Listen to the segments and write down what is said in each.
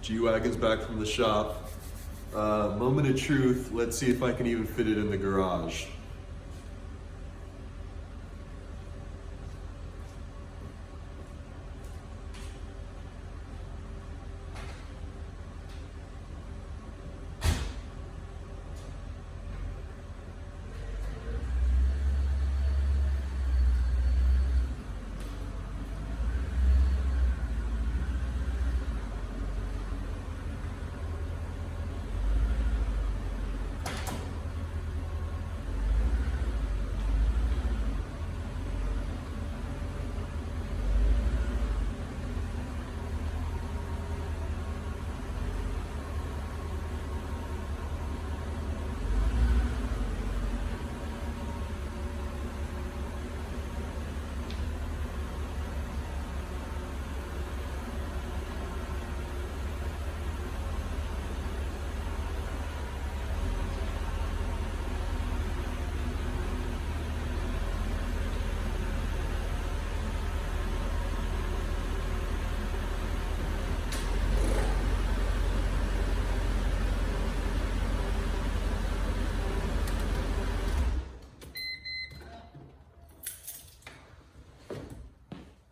G-Wagon's back from the shop. Moment of truth, let's see if I can even fit it in the garage.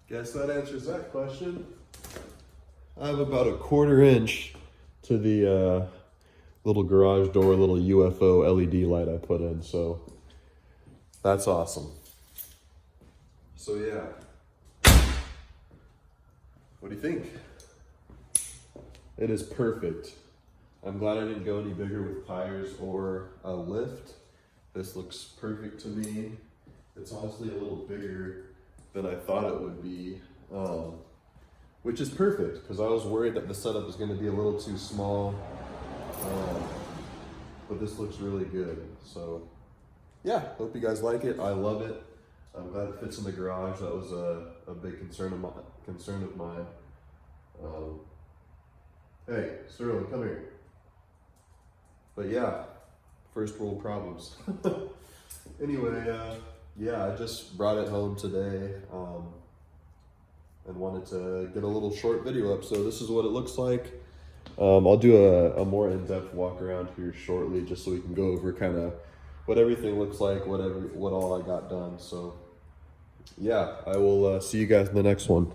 Guess that answers that question. I have about a 1/4 inch to the little garage door, little UFO LED light I put in, so that's awesome. So yeah, what do you think? It is perfect. I'm glad I didn't go any bigger with tires or a lift. This looks perfect to me. It's honestly a little bigger than I thought it would be, which is perfect because I was worried that the setup was going to be a little too small, but this looks really good. So yeah, hope you guys like it. I love it. I'm glad it fits in the garage. That was a big concern of mine. Hey, Sterling, come here. But yeah, first world problems. Anyway, yeah, I just brought it home today and wanted to get a little short video up. So this is what it looks like. I'll do a more in-depth walk around here shortly, just so we can go over kind of what everything looks like, what all I got done. So yeah, I will see you guys in the next one.